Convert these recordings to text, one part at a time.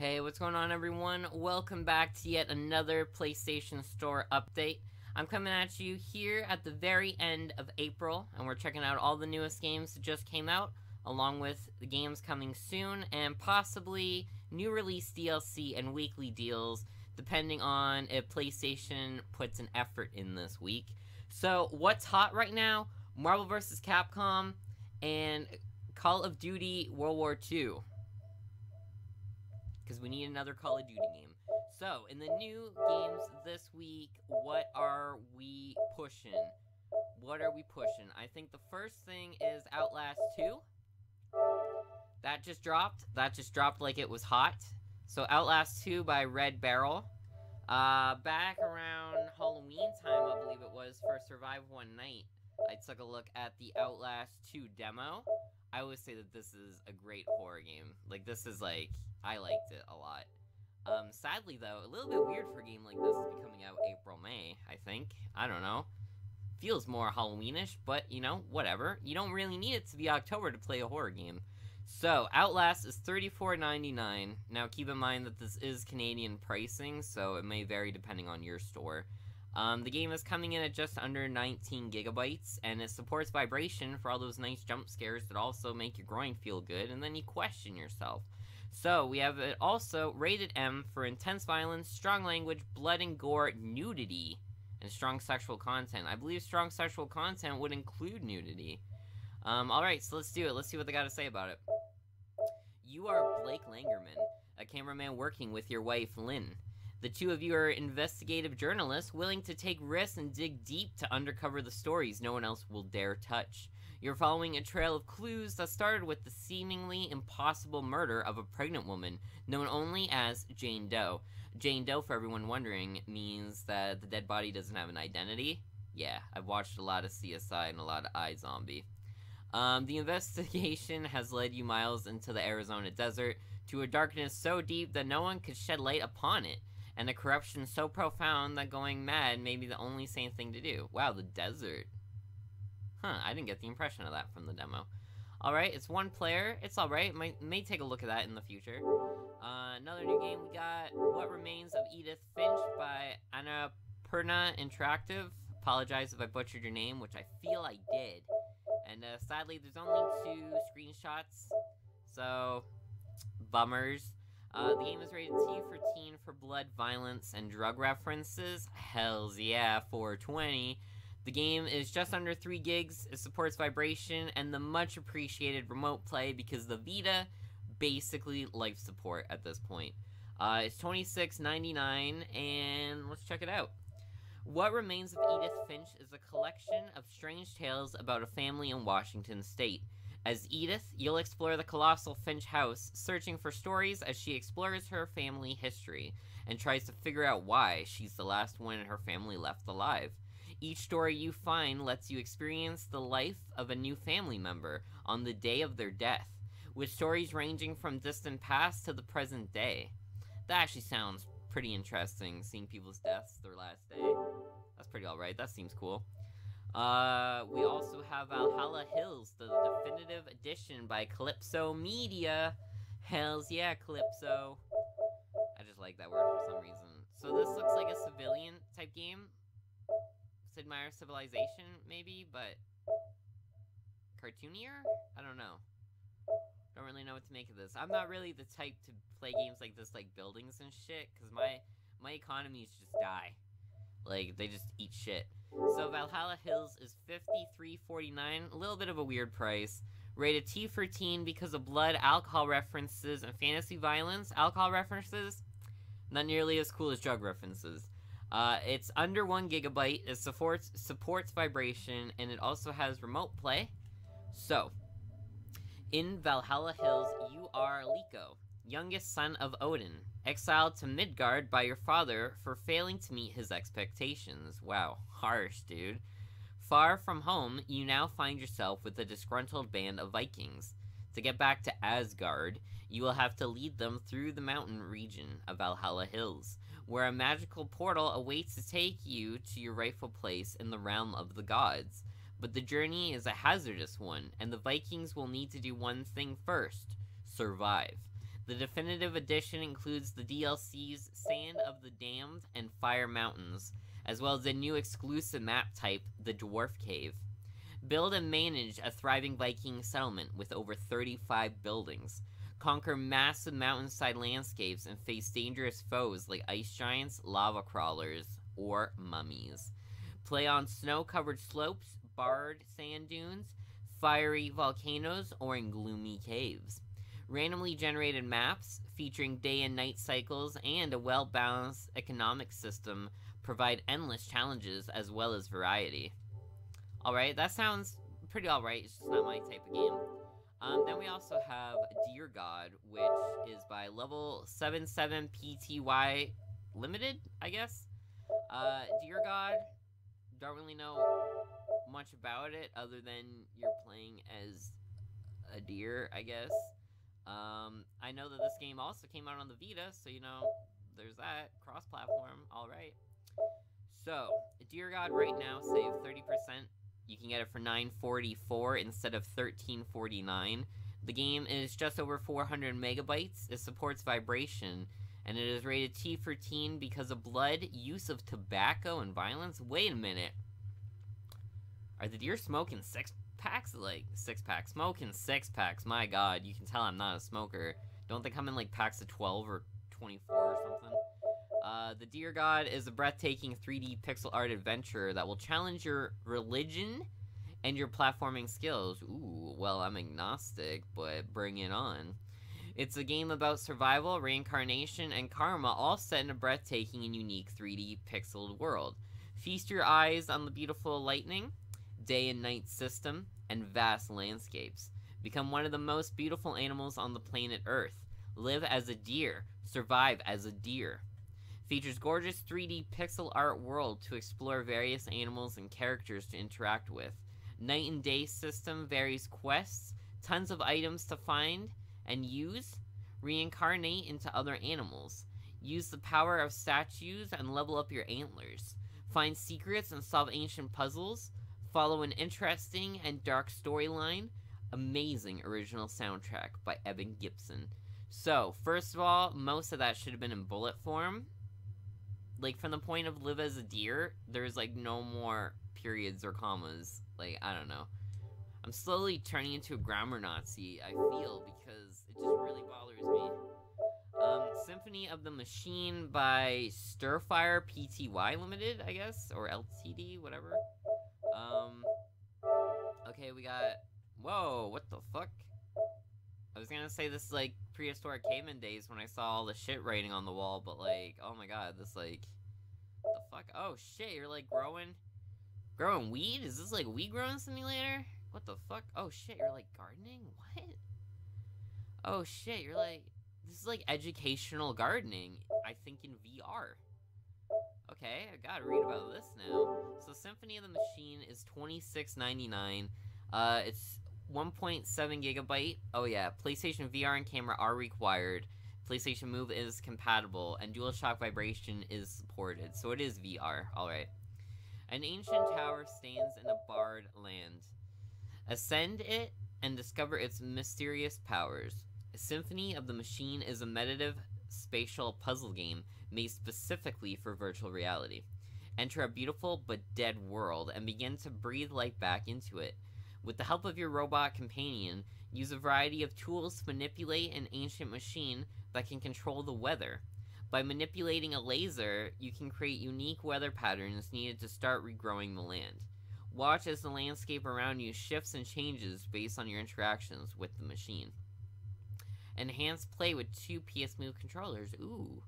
Hey, what's going on, everyone? Welcome back to yet another PlayStation Store update. I'm coming at you here at the very end of April, and we're checking out all the newest games that just came out, along with the games coming soon, and possibly new release DLC and weekly deals, depending on if PlayStation puts an effort in this week. So, what's hot right now? Marvel vs. Capcom and Call of Duty World War II. Because we need another Call of Duty game. So, in the new games this week, what are we pushing? I think the first thing is Outlast 2. That just dropped. Like it was hot. So, Outlast 2 by Red Barrel. Back around Halloween time, I believe it was, for Survive One Night, I took a look at the Outlast 2 demo. I always say that this is a great horror game. I liked it a lot. Sadly though, a little bit weird for a game like this to be coming out April, May, I think. I don't know. Feels more Halloweenish, but, you know, whatever. You don't really need it to be October to play a horror game. So, Outlast is $34.99. Now, keep in mind that this is Canadian pricing, so it may vary depending on your store. The game is coming in at just under 19 gigabytes, and it supports vibration for all those nice jump scares that also make your groin feel good, and then you question yourself. So, we have it also rated M for intense violence, strong language, blood and gore, nudity, and strong sexual content. I believe strong sexual content would include nudity. Alright, so let's do it. Let's see what they got to say about it. You are Blake Langerman, a cameraman working with your wife, Lynn. The two of you are investigative journalists willing to take risks and dig deep to uncover the stories no one else will dare touch. You're following a trail of clues that started with the seemingly impossible murder of a pregnant woman, known only as Jane Doe. Jane Doe, for everyone wondering, means that the dead body doesn't have an identity. Yeah, I've watched a lot of CSI and a lot of iZombie. The investigation has led you miles into the Arizona desert, to a darkness so deep that no one could shed light upon it, and a corruption so profound that going mad may be the only sane thing to do. Wow, the desert. Huh, I didn't get the impression of that from the demo. Alright, it's one player. It's alright. May take a look at that in the future. Another new game, we got What Remains of Edith Finch by Annapurna Interactive. Apologize if I butchered your name, which I feel I did. And sadly, there's only 2 screenshots, so bummers. The game is rated T for teen for blood, violence, and drug references. Hells yeah, 420. The game is just under 3 gigs, it supports vibration, and the much appreciated remote play because the Vita basically life support at this point. It's $26.99, and let's check it out. What Remains of Edith Finch is a collection of strange tales about a family in Washington state. As Edith, you'll explore the colossal Finch house, searching for stories as she explores her family history, and tries to figure out why she's the last one in her family left alive. Each story you find lets you experience the life of a new family member on the day of their death, with stories ranging from distant past to the present day. That actually sounds pretty interesting, seeing people's deaths their last day. That's pretty alright, that seems cool. We also have Valhalla Hills, the definitive edition by Calypso Media. Hells yeah, Calypso. I just like that word for some reason. So this looks like a civilian type game. Sid Meier's Civilization, maybe, but cartoonier? I don't know. Don't really know what to make of this. I'm not really the type to play games like this, like buildings and shit, because my economies just die. Like, they just eat shit. So Valhalla Hills is $53.49, a little bit of a weird price. Rated T for teen because of blood, alcohol references, and fantasy violence. Alcohol references? Not nearly as cool as drug references. It's under 1 gigabyte, it supports vibration, and it also has remote play. So, in Valhalla Hills, you are Liko, youngest son of Odin, exiled to Midgard by your father for failing to meet his expectations. Wow, harsh, dude. Far from home, you now find yourself with a disgruntled band of Vikings. To get back to Asgard, you will have to lead them through the mountain region of Valhalla Hills, where a magical portal awaits to take you to your rightful place in the realm of the gods. But the journey is a hazardous one, and the Vikings will need to do one thing first: survive. The definitive edition includes the DLCs Sand of the Damned and Fire Mountains, as well as a new exclusive map type, the Dwarf Cave. Build and manage a thriving Viking settlement with over 35 buildings. Conquer massive mountainside landscapes and face dangerous foes like ice giants, lava crawlers, or mummies. Play on snow-covered slopes, barred sand dunes, fiery volcanoes, or in gloomy caves. Randomly generated maps, featuring day and night cycles and a well-balanced economic system, provide endless challenges as well as variety. Alright, that sounds pretty alright, it's just not my type of game. Then we also have Dear God, which is by Level 77 PTY Limited, I guess? Dear God, don't really know much about it other than you're playing as a deer, I guess. I know that this game also came out on the Vita, so you know, there's that. Cross-platform, alright. So, Dear God right now, save 30%. You can get it for $9.44 instead of $13.49. The game is just over 400 megabytes. It supports vibration, and it is rated T for teen because of blood, use of tobacco, and violence. Wait a minute. Are the deer smoking six-packs? Like, six-packs. Smoking six-packs. My god, you can tell I'm not a smoker. Don't they come in, like, packs of 12 or 24 or something? The Dear God is a breathtaking 3D pixel art adventure that will challenge your religion and your platforming skills. Ooh, well, I'm agnostic, but bring it on. It's a game about survival, reincarnation, and karma, all set in a breathtaking and unique 3D pixeled world. Feast your eyes on the beautiful lightning, day and night system, and vast landscapes. Become one of the most beautiful animals on the planet Earth. Live as a deer. Survive as a deer. Features gorgeous 3D pixel art world to explore various animals and characters to interact with. Night and day system, varies quests, tons of items to find and use. Reincarnate into other animals. Use the power of statues and level up your antlers. Find secrets and solve ancient puzzles. Follow an interesting and dark storyline. Amazing original soundtrack by Evan Gibson. So, first of all, most of that should have been in bullet form. Like, from the point of live as a deer, there's, like, no more periods or commas. Like, I don't know. I'm slowly turning into a grammar Nazi, I feel, because it just really bothers me. Symphony of the Machine by Stirfire Pty Limited, I guess? Or LTD, whatever. Okay, we got... Whoa, what the fuck? I was gonna say this is, like, prehistoric caveman days when I saw all the shit writing on the wall, but, like, oh my god, this, like... What the fuck? Oh, shit, you're, like, growing weed? Is this, like, weed growing simulator? What the fuck? Oh, shit, you're, like, gardening? What? Oh, shit, you're, like... This is, like, educational gardening, I think, in VR. Okay, I gotta read about this now. So, Symphony of the Machine is $26.99. It's 1.7 gigabyte. Oh yeah, PlayStation VR and camera are required. PlayStation Move is compatible, and DualShock Vibration is supported. So it is VR, alright. An ancient tower stands in a barred land. Ascend it and discover its mysterious powers. Symphony of the Machine is a meditative spatial puzzle game made specifically for virtual reality. Enter a beautiful but dead world and begin to breathe life back into it. With the help of your robot companion, use a variety of tools to manipulate an ancient machine that can control the weather. By manipulating a laser, you can create unique weather patterns needed to start regrowing the land. Watch as the landscape around you shifts and changes based on your interactions with the machine. Enhance play with 2 PS Move controllers. Ooh.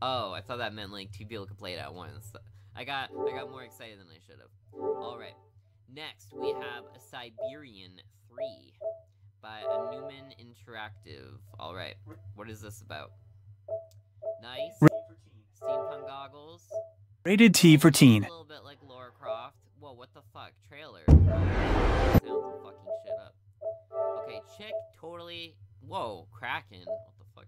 Oh, I thought that meant like 2 people could play it at once. I got more excited than I should have. Alright. Next, we have a Syberian 3 by a Newman Interactive. Alright, what is this about? Nice. Steampunk goggles. Rated T for teen. A little bit like Lara Croft. Whoa, what the fuck? Trailer. Sounds fucking shit up. Okay, chick, totally... Whoa, Kraken. What the fuck?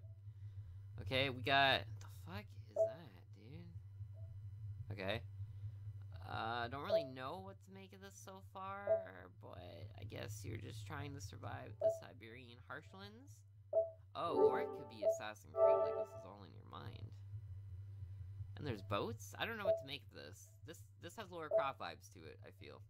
Okay, we got... What the fuck is that, dude? Okay. Don't really know what to make of this so far, but I guess you're just trying to survive the Siberian harshlands? Oh, or it could be Assassin's Creed, like this is all in your mind. And there's boats? I don't know what to make of this. This has Lara Croft vibes to it, I feel.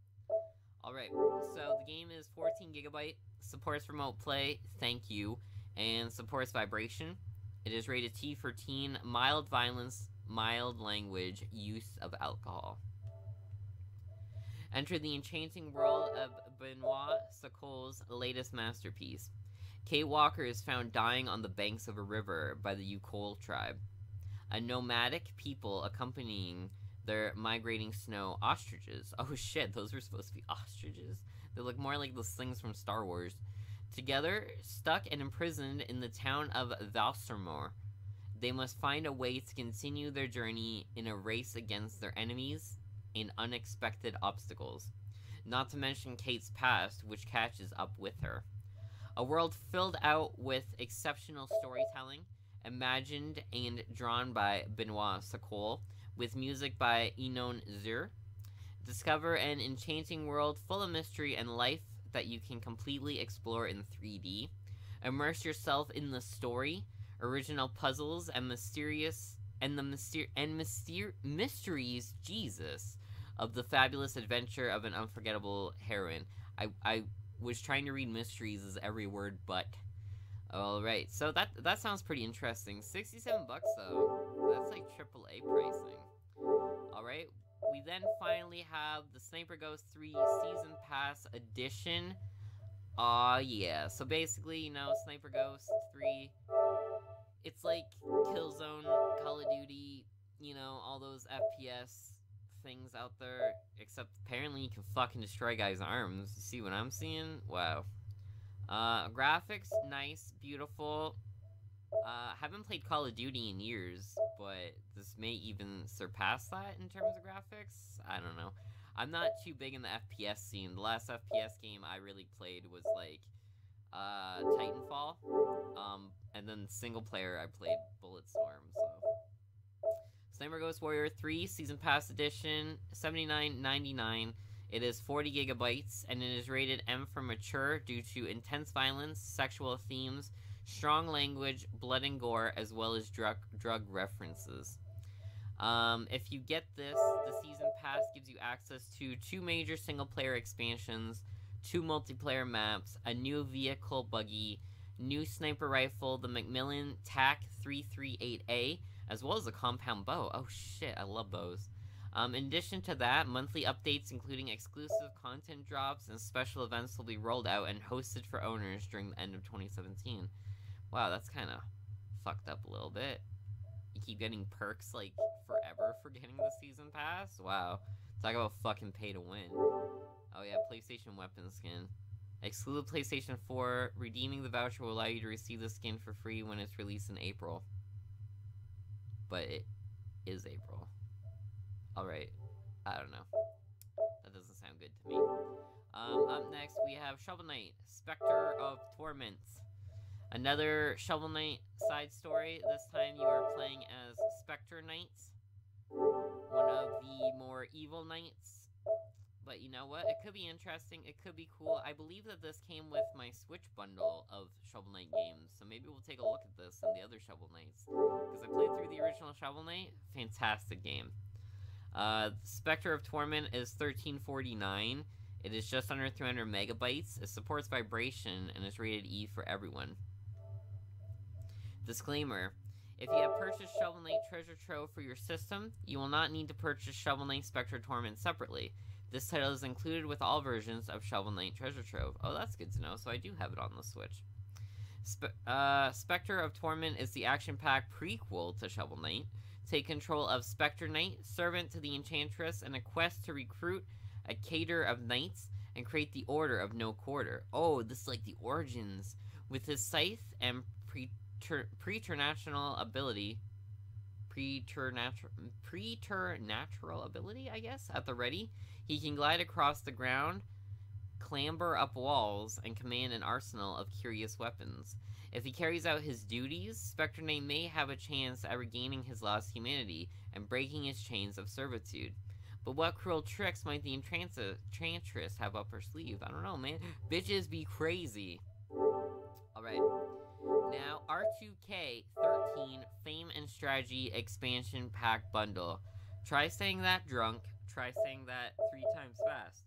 Alright, so the game is 14 gigabyte, supports remote play, thank you, and supports vibration. It is rated T for teen, mild violence, mild language, use of alcohol. Enter the enchanting world of Benoit Sacol's latest masterpiece. Kate Walker is found dying on the banks of a river by the Yukol tribe, a nomadic people accompanying their migrating snow ostriches. Oh shit, those were supposed to be ostriches? They look more like those things from Star Wars. Together, stuck and imprisoned in the town of Valsermore, they must find a way to continue their journey in a race against their enemies and unexpected obstacles. Not to mention Kate's past, which catches up with her. A world filled out with exceptional storytelling, imagined and drawn by Benoit Sacol, with music by Inon Zur. Discover an enchanting world full of mystery and life that you can completely explore in 3D. Immerse yourself in the story, original puzzles, and mysteries, Jesus, of the fabulous adventure of an unforgettable heroine. I was trying to read mysteries as every word but. Alright, so that sounds pretty interesting. 67 bucks though. That's like AAA pricing. Alright, we then finally have the Sniper Ghost 3 Season Pass Edition. Yeah. So basically, you know, Sniper Ghost 3, it's like Killzone, Call of Duty, you know, all those FPS things out there, except apparently you can fucking destroy guys' arms. You see what I'm seeing? Wow. Graphics, nice, beautiful. Haven't played Call of Duty in years, but this may even surpass that in terms of graphics. I don't know. I'm not too big in the FPS scene. The last FPS game I really played was like Titanfall. And then single player I played Bulletstorm, so. Sniper Ghost Warrior 3 Season Pass Edition, $79.99. It is 40 gigabytes, and it is rated M for mature due to intense violence, sexual themes, strong language, blood and gore, as well as drug references. If you get this, the Season Pass gives you access to 2 major single-player expansions, 2 multiplayer maps, a new vehicle buggy, new sniper rifle, the Macmillan TAC 338A, as well as a compound bow. Oh shit, I love bows. In addition to that, monthly updates including exclusive content drops and special events will be rolled out and hosted for owners during the end of 2017. Wow, that's kind of fucked up a little bit. You keep getting perks, like, forever for getting the Season Pass? Wow. Talk about fucking pay to win. Oh yeah, PlayStation weapon skin. Exclude PlayStation 4. Redeeming the voucher will allow you to receive the skin for free when it's released in April. But it is April. Alright. I don't know. That doesn't sound good to me. Up next, we have Shovel Knight, Specter of Torment. Another Shovel Knight side story. This time you are playing as Specter Knight, one of the more evil knights. But you know what? It could be interesting. It could be cool. I believe that this came with my Switch bundle of Shovel Knight games. So maybe we'll take a look at this and the other Shovel Knights. Because I played through the original Shovel Knight. Fantastic game. Specter of Torment is $13.49. It is just under 300 megabytes. It supports vibration and is rated E for everyone. Disclaimer. If you have purchased Shovel Knight Treasure Trove for your system, you will not need to purchase Shovel Knight Specter of Torment separately. This title is included with all versions of Shovel Knight Treasure Trove. Oh, that's good to know, so I do have it on the Switch. Specter of Torment is the action-packed prequel to Shovel Knight. Take control of Specter Knight, servant to the Enchantress, and a quest to recruit a cadre of knights and create the Order of No Quarter. Oh, this is like the origins. With his scythe and preternatural ability, I guess, at the ready, he can glide across the ground, clamber up walls, and command an arsenal of curious weapons. If he carries out his duties, Specter Knight may have a chance at regaining his lost humanity and breaking his chains of servitude. But what cruel tricks might the Enchantress have up her sleeve? I don't know, man. Bitches be crazy. Alright. Now, R2K13 Fame and Strategy Expansion Pack Bundle. Try saying that drunk. Try saying that 3 times fast.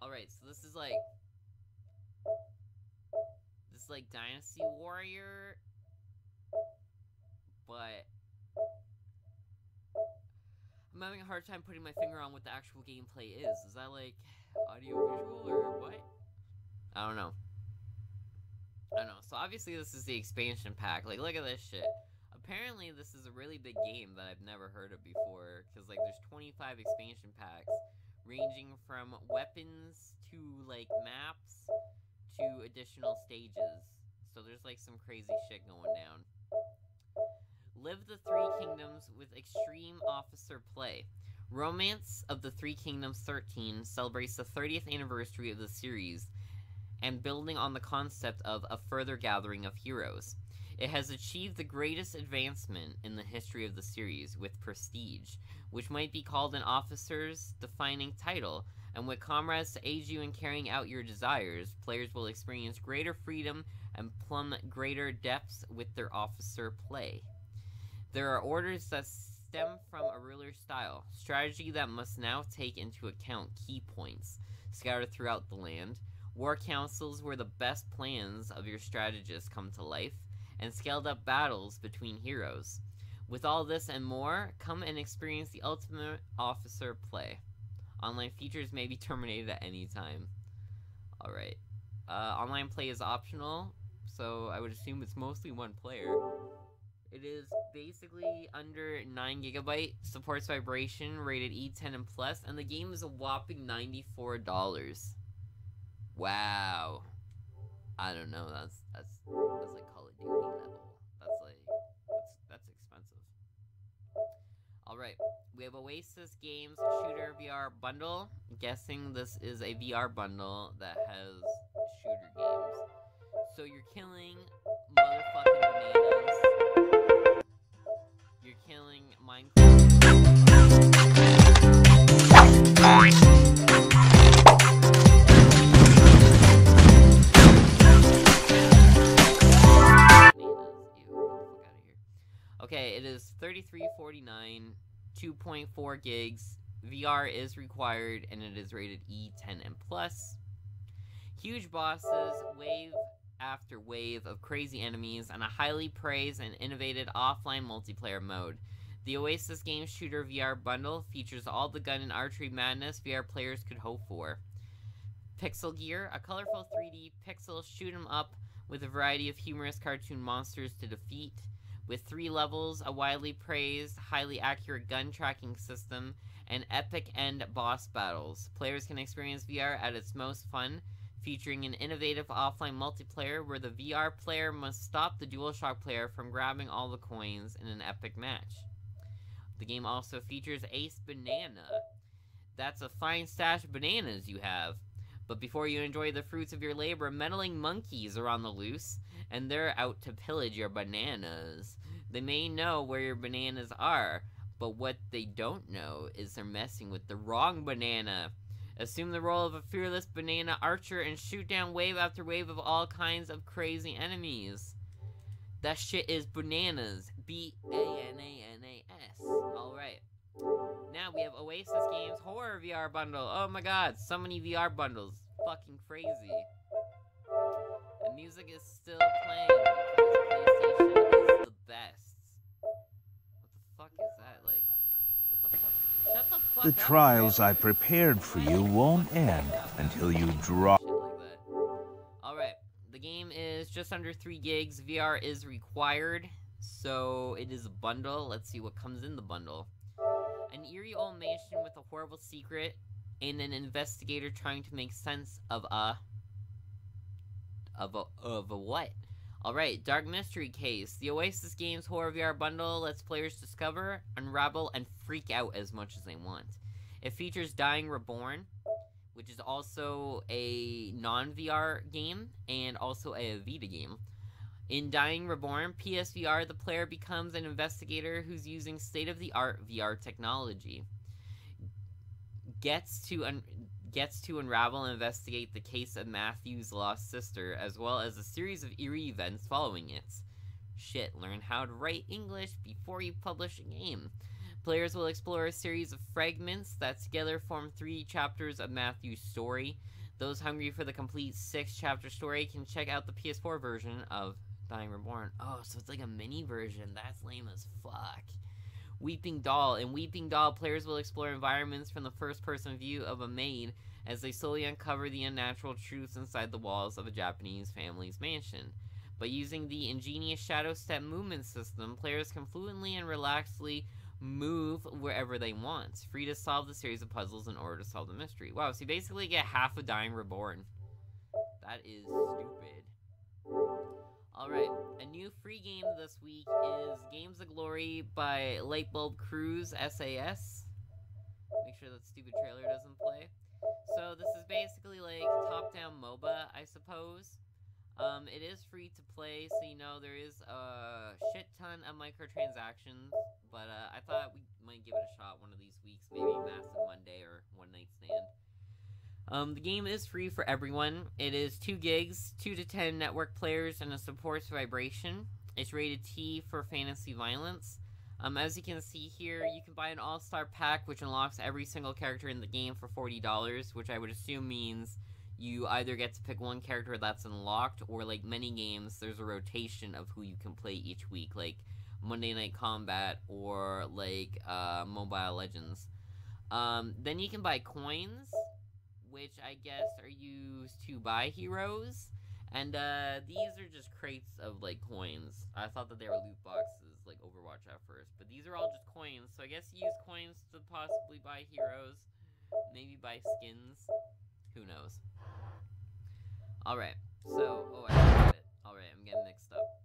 Alright, so this is like Dynasty Warrior, but I'm having a hard time putting my finger on what the actual gameplay is. Is that like audio-visual or what? I don't know. So obviously this is the expansion pack. Like, look at this shit. Apparently this is a really big game that I've never heard of before, because like there's 25 expansion packs ranging from weapons to like maps to additional stages. So there's like some crazy shit going down. Live the Three Kingdoms with Extreme Officer Play. Romance of the Three Kingdoms 13 celebrates the 30th anniversary of the series and building on the concept of a further gathering of heroes. It has achieved the greatest advancement in the history of the series with prestige, which might be called an officer's defining title, and with comrades to aid you in carrying out your desires, players will experience greater freedom and plumb greater depths with their officer play. There are orders that stem from a ruler's style, strategy that must now take into account key points scattered throughout the land, war councils where the best plans of your strategists come to life, and scaled-up battles between heroes. With all this and more, come and experience the ultimate officer play. Online features may be terminated at any time. Alright. Online play is optional, so I would assume it's mostly one player. It is basically under 9 GB, supports vibration, rated E10 and plus, and the game is a whopping $94. Wow. I don't know, that's like Call of Duty level. That's expensive. Alright, we have Oasis Games Shooter VR Bundle. I'm guessing this is a VR bundle that has shooter games. So you're killing motherfucking bananas. You're killing Minecraft. Okay, it is $33.49, 2.4 gigs. VR is required, and it is rated E10 and plus. Huge bosses, wave after wave of crazy enemies, and a highly praised and innovative offline multiplayer mode. The Oasis Game Shooter VR bundle features all the gun and archery madness VR players could hope for. Pixel Gear, a colorful 3D pixel shoot 'em up with a variety of humorous cartoon monsters to defeat. With 3 levels, a widely praised, highly accurate gun tracking system, and epic end boss battles. Players can experience VR at its most fun, featuring an innovative offline multiplayer where the VR player must stop the DualShock player from grabbing all the coins in an epic match. The game also features Ace Banana. That's a fine stash of bananas you have. But before you enjoy the fruits of your labor, meddling monkeys are on the loose, and they're out to pillage your bananas. They may know where your bananas are, but what they don't know is they're messing with the wrong banana. Assume the role of a fearless banana archer and shoot down wave after wave of all kinds of crazy enemies. That shit is bananas. B-A-N-A-N-A-S. Alright. Now we have Oasis Games Horror VR Bundle. Oh my god, so many VR bundles. Fucking crazy. The music is still playing because PlayStation is the best. What the fuck is that? Like, what the fuck? Shut the fuck The up, trials man. I prepared for you won't end until you drop. Shit like that. Alright, the game is just under 3 gigs. VR is required, so it is a bundle. Let's see what comes in the bundle. An eerie old mansion with a horrible secret and an investigator trying to make sense of a what? Alright, Dark Mystery Case. The Oasis Games Horror VR Bundle lets players discover, unravel, and freak out as much as they want. It features Dying Reborn, which is also a non-VR game, and also a Vita game. In Dying Reborn, PSVR, the player becomes an investigator who's using state-of-the-art VR technology. gets to unravel and investigate the case of Matthew's lost sister, as well as a series of eerie events following it. Shit, learn how to write English before you publish a game. Players will explore a series of fragments that together form 3 chapters of Matthew's story. Those hungry for the complete 6-chapter story can check out the PS4 version of Dying Reborn. Oh, so it's like a mini version. That's lame as fuck. Weeping Doll. In Weeping Doll, players will explore environments from the first-person view of a maid as they slowly uncover the unnatural truths inside the walls of a Japanese family's mansion. By using the ingenious shadow step movement system, players can fluently and relaxedly move wherever they want, free to solve the series of puzzles in order to solve the mystery. Wow, so you basically get half a Dying Reborn. That is stupid. Alright, a new free game this week is Games of Glory by Lightbulb Cruise SAS. Make sure that stupid trailer doesn't play. So this is basically like top-down MOBA, I suppose. It is free to play, so you know there is a shit ton of microtransactions, but I thought we might give it a shot one of these weeks, maybe Massive Monday or One Night Stand. The game is free for everyone. It is 2 gigs, 2 to 10 network players, and it supports vibration. It's rated T for fantasy violence. As you can see here, you can buy an all-star pack, which unlocks every single character in the game for $40, which I would assume means you either get to pick one character that's unlocked, or like many games, there's a rotation of who you can play each week, like Monday Night Combat or like Mobile Legends. Then you can buy coins, which I guess are used to buy heroes, and these are just crates of like coins. I thought that they were loot boxes like Overwatch at first, but these are all just coins, so I guess you use coins to possibly buy heroes, maybe buy skins, who knows. Alright, so, oh, I got it. Alright, I'm getting mixed up.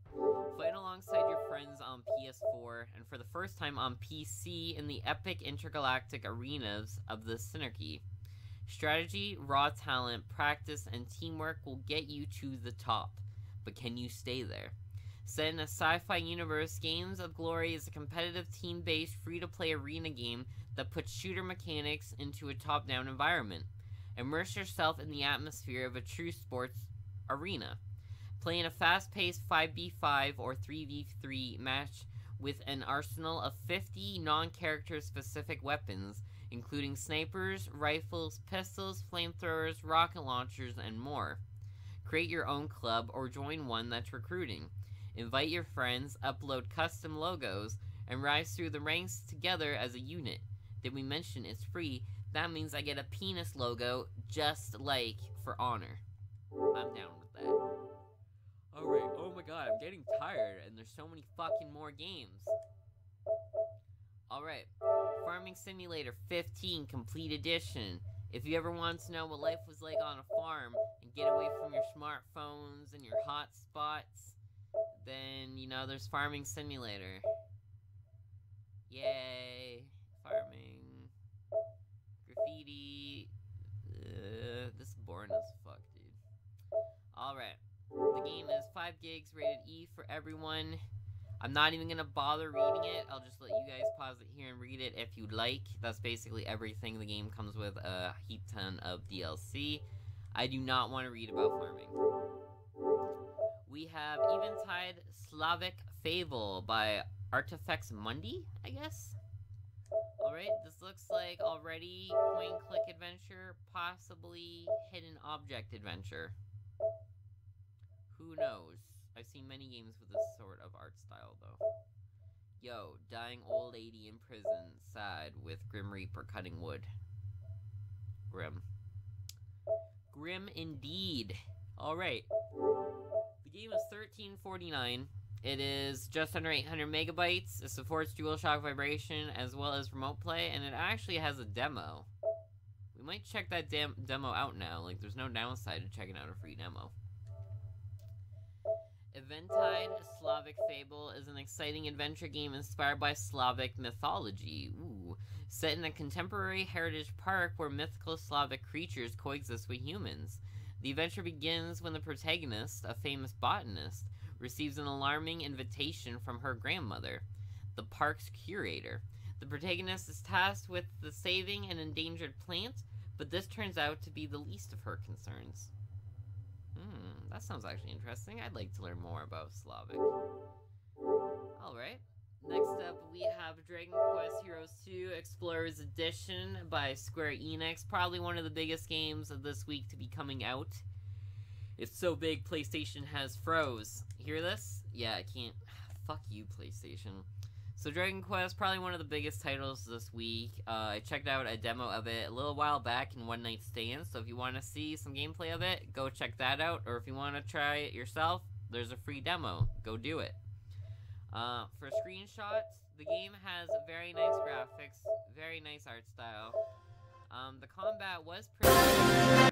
Fight alongside your friends on PS4, and for the first time on PC in the epic intergalactic arenas of the Synarchy. Strategy, raw talent, practice, and teamwork will get you to the top, but can you stay there? Set in a sci-fi universe, Games of Glory is a competitive team-based free-to-play arena game that puts shooter mechanics into a top-down environment. Immerse yourself in the atmosphere of a true sports arena. Play in a fast-paced 5v5 or 3v3 match with an arsenal of 50 non-character specific weapons, including snipers, rifles, pistols, flamethrowers, rocket launchers, and more. Create your own club or join one that's recruiting. Invite your friends, upload custom logos, and rise through the ranks together as a unit. Did we mention it's free? That means I get a penis logo just like For Honor. I'm down with that. Alright, oh my god, I'm getting tired and there's so many fucking more games. Alright, Farming Simulator 15 Complete Edition. If you ever want to know what life was like on a farm and get away from your smartphones and your hotspots, then, you know, there's Farming Simulator. Yay, farming. Graffiti. This is boring as fuck, dude. Alright. The game is 5 gigs, rated E for everyone. I'm not even gonna bother reading it. I'll just let you guys pause it here and read it if you'd like. That's basically everything. The game comes with a heap ton of DLC. I do not want to read about farming. We have Eventide Slavic Fable by Artifex Mundi, I guess? Alright, this looks like already point-and-click adventure, possibly hidden object adventure. Who knows? I've seen many games with this sort of art style, though. Yo, dying old lady in prison, sad, with Grim Reaper cutting wood. Grim. Grim indeed. Alright. The game is $13.49. It is just under 800 megabytes. It supports DualShock vibration as well as remote play, and it actually has a demo. We might check that demo out now. Like, there's no downside to checking out a free demo. Eventide Slavic Fable is an exciting adventure game inspired by Slavic mythology. Ooh. Set in a contemporary heritage park where mythical Slavic creatures coexist with humans. The adventure begins when the protagonist, a famous botanist, receives an alarming invitation from her grandmother, the park's curator. The protagonist is tasked with the saving an endangered plant, but this turns out to be the least of her concerns. That sounds actually interesting. I'd like to learn more about Slavic. Alright. Next up, we have Dragon Quest Heroes 2 Explorers Edition by Square Enix. Probably one of the biggest games of this week to be coming out. It's so big, PlayStation has froze. Hear this? Yeah, I can't. Fuck you, PlayStation. So Dragon Quest, probably one of the biggest titles this week. I checked out a demo of it a little while back in One Night Stand, so if you want to see some gameplay of it, go check that out. Or if you want to try it yourself, there's a free demo. Go do it. For screenshots, the game has very nice graphics, very nice art style. The combat was pretty good.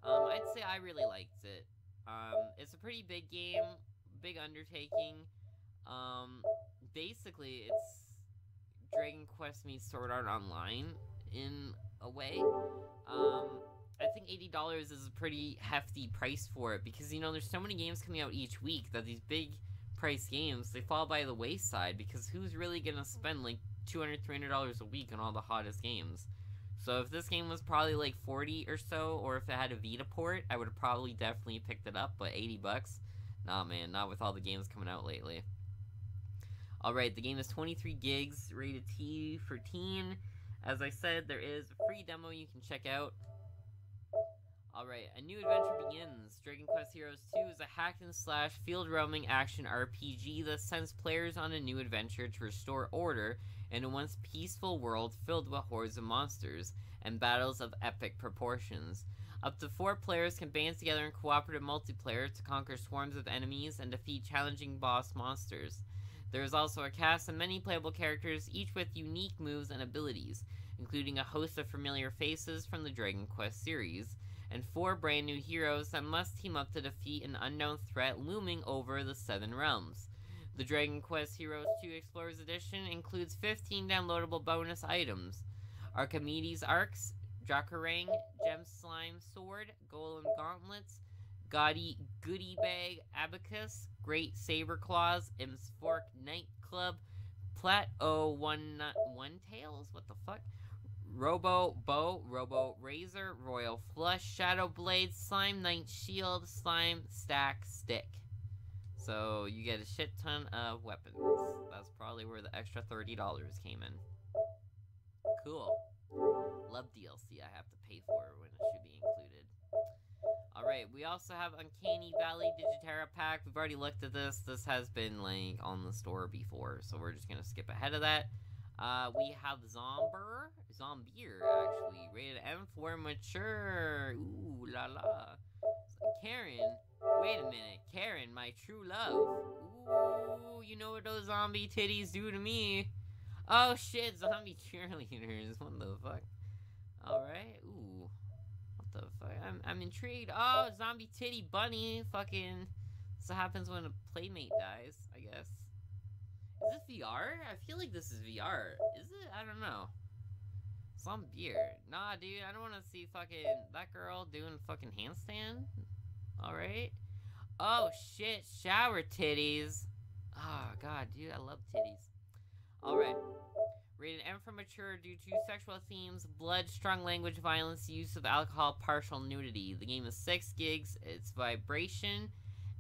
I'd say I really liked it. It's a pretty big game, big undertaking. Basically, it's Dragon Quest meets Sword Art Online in a way. I think $80 is a pretty hefty price for it because, you know, there's so many games coming out each week that these big price games, they fall by the wayside because who's really gonna spend like $200, $300 a week on all the hottest games? So if this game was probably like 40 or so, or if it had a Vita port, I would have probably definitely picked it up, but 80 bucks? Nah, man, not with all the games coming out lately. Alright, the game is 23 gigs, rated T for teen. As I said, there is a free demo you can check out. Alright, a new adventure begins. Dragon Quest Heroes 2 is a hack-and-slash field-roaming action RPG that sends players on a new adventure to restore order in a once peaceful world filled with hordes of monsters and battles of epic proportions. Up to 4 players can band together in cooperative multiplayer to conquer swarms of enemies and defeat challenging boss monsters. There is also a cast of many playable characters, each with unique moves and abilities, including a host of familiar faces from the Dragon Quest series, and 4 brand new heroes that must team up to defeat an unknown threat looming over the 7 realms. The Dragon Quest Heroes 2 Explorers Edition includes 15 downloadable bonus items: Archimedes Arcs, Jacarang, Gem Slime Sword, Golem Gauntlets, Goody Bag Abacus, Great Saber Claws, Im's Fork Nightclub, Plateau One Tails, what the fuck? Robo Bow, Robo Razor, Royal Flush, Shadow Blade, Slime Knight Shield, Slime Stack Stick. So you get a shit ton of weapons. That's probably where the extra $30 came in. Cool. Love DLC I have to pay for when it should be included. Alright, we also have Uncanny Valley Digiterra Pack. We've already looked at this. This has been, like, on the store before, so we're just gonna skip ahead of that. We have Zombeer, actually, rated M for mature. Ooh la la. Karen, wait a minute, Karen, my true love. Ooh, you know what those zombie titties do to me. Oh shit, zombie cheerleaders, what the fuck? Alright, ooh. What the fuck? I'm intrigued. Oh, zombie titty bunny, fucking. This happens when a playmate dies, I guess. Is this VR? I feel like this is VR. Is it? I don't know. Zombeer. Nah, dude, I don't want to see fucking that girl doing fucking handstand. Alright. Oh, shit. Shower titties. Oh, God, dude, I love titties. Alright. Rated M for mature due to sexual themes, blood, strong language, violence, use of alcohol, partial nudity. The game is 6 gigs. It's vibration.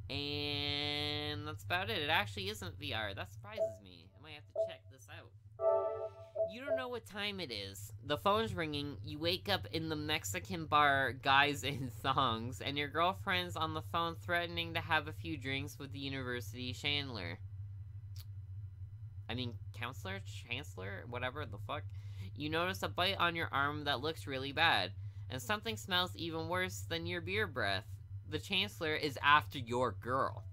And that's about it. It actually isn't VR. That surprises me. I might have to check this out. You don't know what time it is. The phone's ringing. You wake up in the Mexican bar, guys in thongs, and your girlfriend's on the phone threatening to have a few drinks with the university chandler. I mean, chancellor, whatever the fuck. You notice a bite on your arm that looks really bad, and something smells even worse than your beer breath. The Chancellor is after your girl.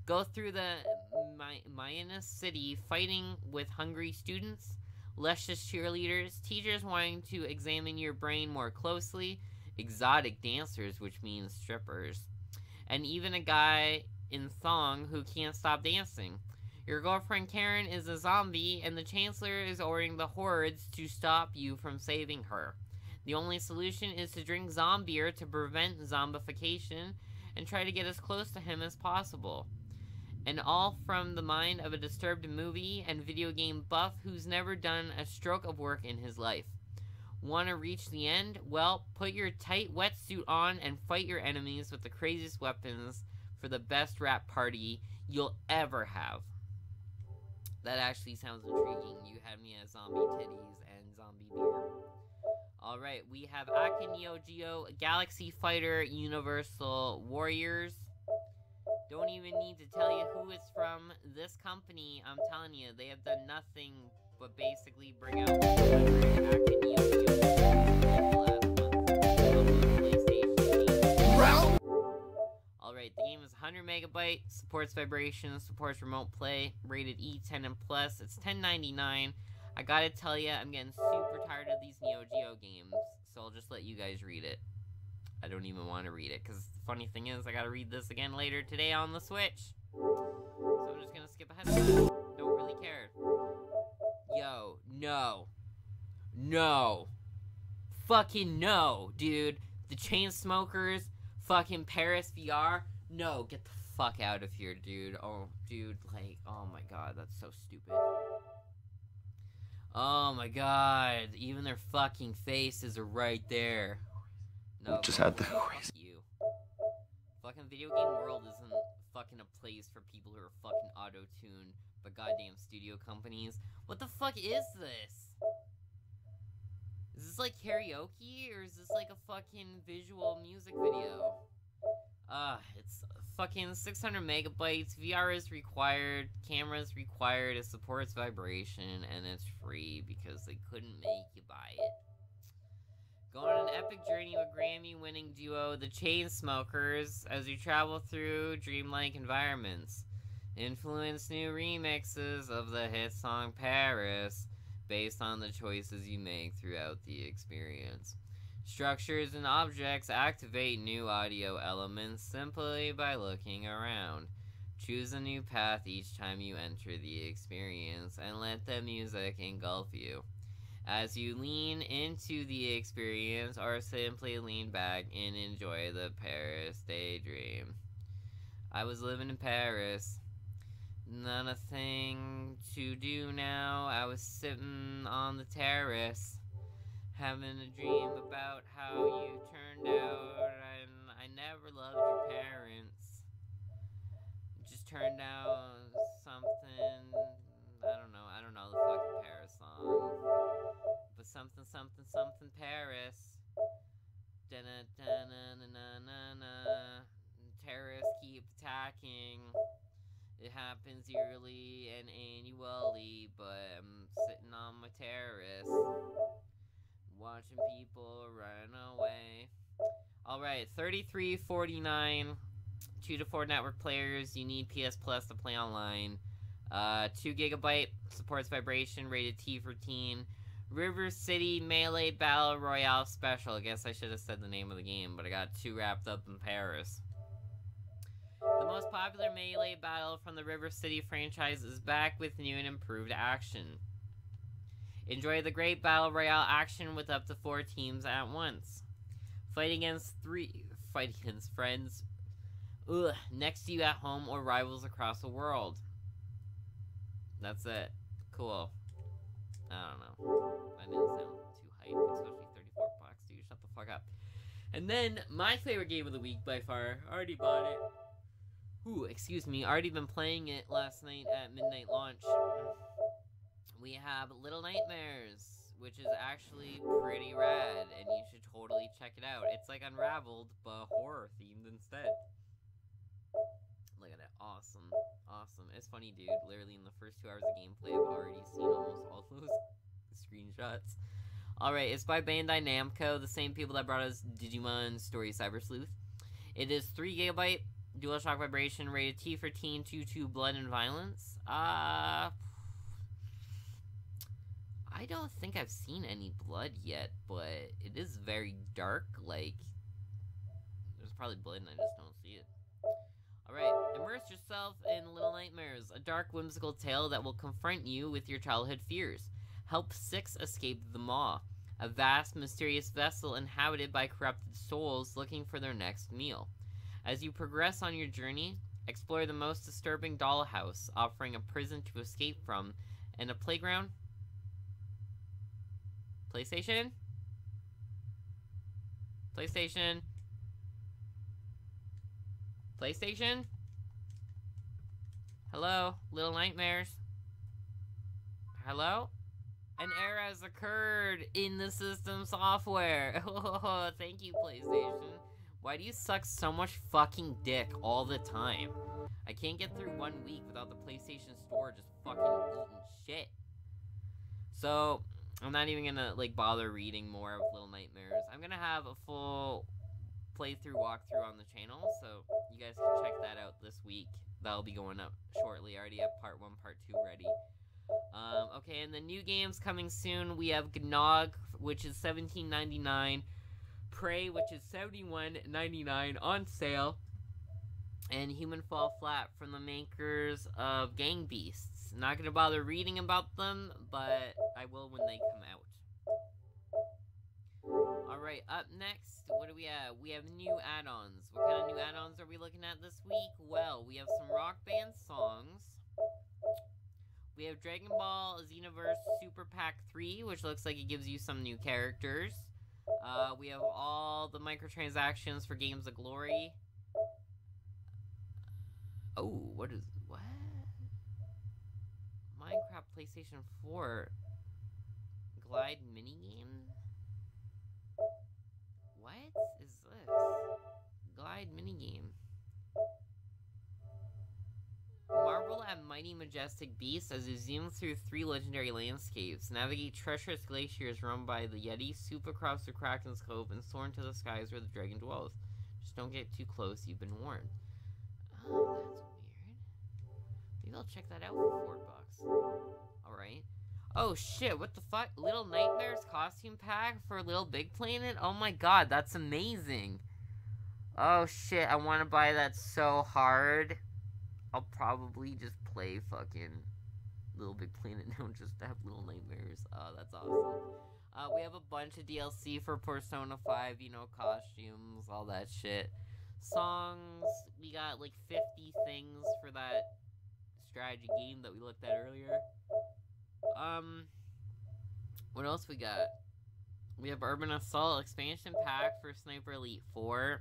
Go through the Mayanus city fighting with hungry students, luscious cheerleaders, teachers wanting to examine your brain more closely, exotic dancers, which means strippers, and even a guy in thong who can't stop dancing. Your girlfriend Karen is a zombie, and the Chancellor is ordering the hordes to stop you from saving her. The only solution is to drink Zombeer to prevent zombification and try to get as close to him as possible. And all from the mind of a disturbed movie and video game buff who's never done a stroke of work in his life. Want to reach the end? Well, put your tight wetsuit on and fight your enemies with the craziest weapons for the best rap party you'll ever have. That actually sounds intriguing. You had me at zombie titties and zombie beer. Alright, we have NEOGEO, Galaxy Fighter, Universal Warriors. Don't even need to tell you who it's from. This company, I'm telling you, they have done nothing but basically bring out NEOGEO last month on PlayStation. Alright, the game is 100 megabyte, supports vibration, supports remote play, rated E10 and plus. It's $10.99. I gotta tell you, I'm getting super tired of these NEOGEO games, so I'll just let you guys read it. I don't even want to read it, because the funny thing is, I gotta read this again later today on the Switch. So I'm just gonna skip ahead of that. Don't really care. Yo, no. No. Fucking no, dude. The Chainsmokers, fucking Paris VR. No, get the fuck out of here, dude. Oh, dude, like, oh my god, that's so stupid. Oh my god, even their fucking faces are right there. No, just had the crazy. You. Fucking video game world isn't fucking a place for people who are fucking auto-tuned, but goddamn studio companies. What the fuck is this? Is this like karaoke, or is this like a fucking visual music video? It's fucking 600 megabytes, VR is required, camera is required, it supports vibration, and it's free because they couldn't make you buy it. Go on an epic journey with Grammy-winning duo The Chainsmokers as you travel through dreamlike environments. Influence new remixes of the hit song Paris based on the choices you make throughout the experience. Structures and objects activate new audio elements simply by looking around. Choose a new path each time you enter the experience and let the music engulf you. As you lean into the experience or simply lean back and enjoy the Paris daydream. I was living in Paris. Not a thing to do now. I was sitting on the terrace, having a dream about how you turned out, and I never loved your parents. It just turned out something, I don't know the fucking Paris song. But something, something, something Paris. Da-na-da-na-na-na-na. Terrorists keep attacking. It happens yearly and annually, but I'm sitting on my terrace, watching people run away. Alright, $33.49, 2 to 4 network players. You need PS Plus to play online. 2 gigabyte, supports vibration, rated T for teen. River City Melee Battle Royale Special. I guess I should have said the name of the game, but I got too wrapped up in Paris. The most popular melee battle from the River City franchise is back with new and improved action. Enjoy the great battle royale action with up to 4 teams at once. Fight against friends next to you at home or rivals across the world. That's it. Cool. I don't know. That didn't sound too hype, especially 34 bucks, dude. Shut the fuck up. And then, my favorite game of the week by far. Already bought it. Ooh, excuse me. Already been playing it last night at midnight launch. We have Little Nightmares, which is actually pretty rad, and you should totally check it out. It's like Unraveled, but horror themed instead. Look at it. Awesome. Awesome. It's funny, dude. Literally in the first 2 hours of gameplay, I've already seen almost all those screenshots. Alright, it's by Bandai Namco, the same people that brought us Digimon Story Cyber Sleuth. It is 3 gigabyte, DualShock vibration, rated T for teen, 2 blood and violence. I don't think I've seen any blood yet, but it is very dark, like, there's probably blood and I just don't see it. Alright, immerse yourself in Little Nightmares, a dark, whimsical tale that will confront you with your childhood fears. Help 6 escape the Maw, a vast, mysterious vessel inhabited by corrupted souls looking for their next meal. As you progress on your journey, explore the most disturbing dollhouse, offering a prison to escape from, and a playground. PlayStation? PlayStation? PlayStation? Hello? Little Nightmares? Hello? An error has occurred in the system software. Oh, thank you, PlayStation. Why do you suck so much fucking dick all the time? I can't get through 1 week without the PlayStation Store just fucking eating shit. So, I'm not even gonna, like, bother reading more of Little Nightmares. I'm gonna have a full playthrough walkthrough on the channel, so you guys can check that out this week. That'll be going up shortly. I already have part 1, part 2 ready. Okay, and the new games coming soon, we have GNOG, which is $17.99, Prey, which is $71.99 on sale, and Human Fall Flat from the makers of Gang Beasts. Not gonna bother reading about them, but I will when they come out. Alright, up next, what do we have? We have new add-ons. What kind of new add-ons are we looking at this week? Well, we have some Rock Band songs. We have Dragon Ball Xenoverse Super Pack 3, which looks like it gives you some new characters. We have all the microtransactions for Games of Glory. Oh, what? Minecraft PlayStation 4 Glide minigame? What is this? Glide minigame. Marvel at Mighty Majestic Beasts as you zoom through 3 legendary landscapes. Navigate treacherous glaciers run by the Yeti, swoop across the Kraken's Cove, and soar into the skies where the dragon dwells. Just don't get too close, you've been warned. Oh, that's weird. Maybe I'll check that out for $4. Alright. Oh shit, what the fuck? Little Nightmares costume pack for Little Big Planet? Oh my god, that's amazing. Oh shit, I want to buy that so hard. I'll probably just play fucking Little Big Planet now just to have Little Nightmares. Oh, that's awesome. We have a bunch of DLC for Persona 5, you know, costumes, all that shit. Songs, we got like 50 things for that strategy game that we looked at earlier. What else we got? We have Urban Assault expansion pack for Sniper Elite 4.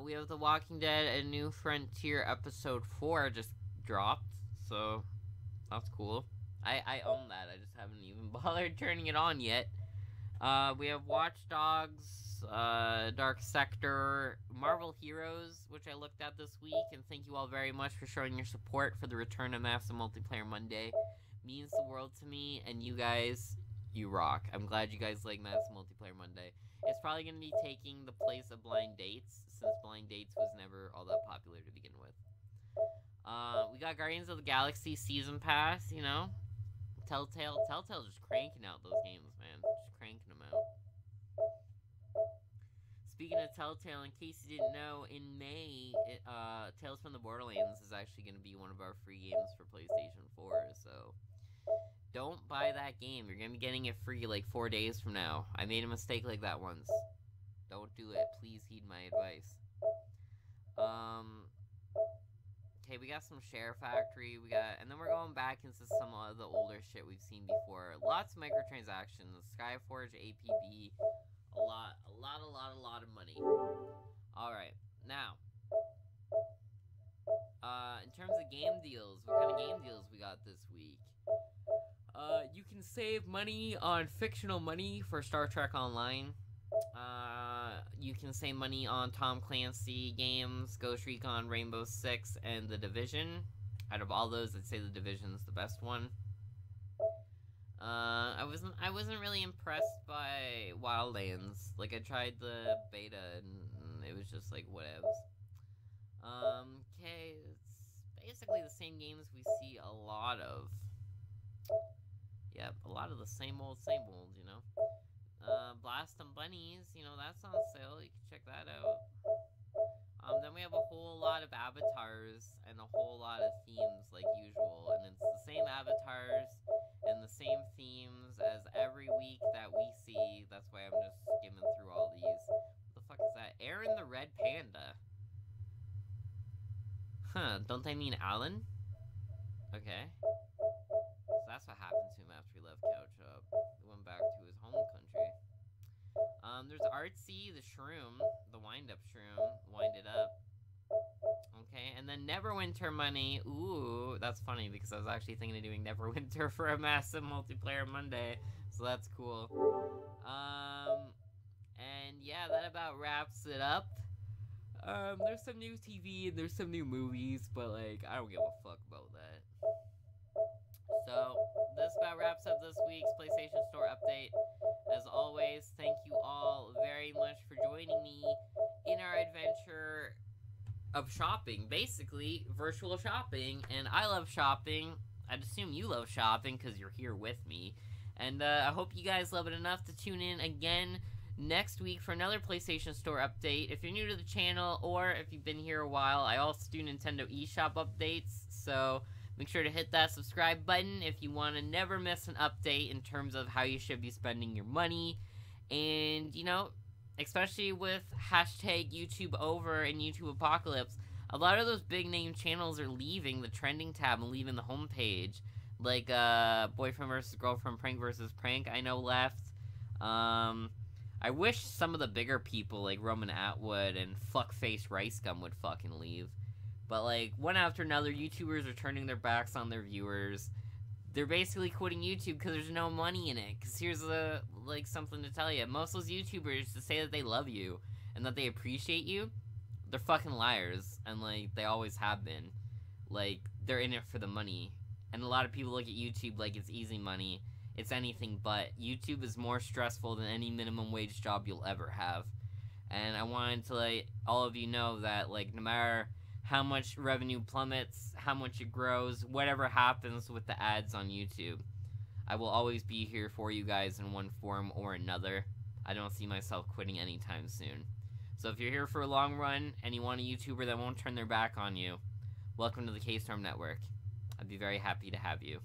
We have The Walking Dead, A New Frontier Episode 4 just dropped, so that's cool. I own that, I just haven't even bothered turning it on yet. We have Watch Dogs, Dark Sector, Marvel Heroes, which I looked at this week, and thank you all very much for showing your support for the return of Massive Multiplayer Monday. Means the world to me, and you guys, you rock. I'm glad you guys like Massive Multiplayer Monday. It's probably going to be taking the place of Blind Dates, since Blind Dates was never all that popular to begin with. We got Guardians of the Galaxy Season Pass, you know. Telltale just cranking out those games, man. Just cranking them out. Speaking of Telltale, in case you didn't know, in May, Tales from the Borderlands is actually going to be one of our free games for PlayStation 4, so don't buy that game. You're going to be getting it free like 4 days from now. I made a mistake like that once. Don't do it. Please heed my advice. Okay, we got some Share Factory, and then we're going back into some of the older shit we've seen before. Lots of microtransactions, Skyforge, APB, a lot of money. Alright, now, in terms of game deals, what kind of game deals we got this week? You can save money on fictional money for Star Trek Online. You can save money on Tom Clancy games, Ghost Recon, Rainbow Six, and The Division. Out of all those, I'd say The Division's the best one. I wasn't really impressed by Wildlands. Like, I tried the beta, and it was just like, whatevs. Okay, it's basically the same games we see a lot of. Yep, a lot of the same old, you know. Blast and Bunnies, you know, that's on sale. You can check that out. Then we have a whole lot of avatars and a whole lot of themes like usual. And it's the same avatars and the same themes as every week that we see. That's why I'm just skimming through all these. What the fuck is that? Aaron the Red Panda. Huh, don't they mean Alan? Okay. So that's what happened to him after he left Couch Up. He went back to his home country. There's Artsy, the shroom, the wind-up shroom, wind it up. Okay, and then Neverwinter money. Ooh, that's funny because I was actually thinking of doing Neverwinter for a massive multiplayer Monday, so that's cool. And yeah, that about wraps it up. There's some new TV and there's some new movies, but like, I don't give a fuck about that. So, this about wraps up this week's PlayStation Store update. As always, thank you all very much for joining me in our adventure of shopping. Basically, virtual shopping. And I love shopping. I'd assume you love shopping because you're here with me. And I hope you guys love it enough to tune in again next week for another PlayStation Store update. If you're new to the channel, or if you've been here a while, I also do Nintendo eShop updates, so make sure to hit that subscribe button if you want to never miss an update in terms of how you should be spending your money. And, you know, especially with hashtag YouTube over and YouTube apocalypse, a lot of those big name channels are leaving the trending tab and leaving the homepage. Like, Boyfriend vs. Girlfriend, Prank vs. Prank, I know left. I wish some of the bigger people, like Roman Atwood and Fuckface Rice Gum, would fucking leave. But, like, one after another, YouTubers are turning their backs on their viewers. They're basically quitting YouTube because there's no money in it. Because here's, something to tell you. Most of those YouTubers, to say that they love you and that they appreciate you, they're fucking liars. And, like, they always have been. Like, they're in it for the money. And a lot of people look at YouTube like it's easy money. It's anything but. YouTube is more stressful than any minimum wage job you'll ever have. And I wanted to let all of you know that, like, no matter how much revenue plummets, how much it grows, whatever happens with the ads on YouTube, I will always be here for you guys in one form or another. I don't see myself quitting anytime soon. So if you're here for a long run and you want a YouTuber that won't turn their back on you, welcome to the K-Storm Network. I'd be very happy to have you.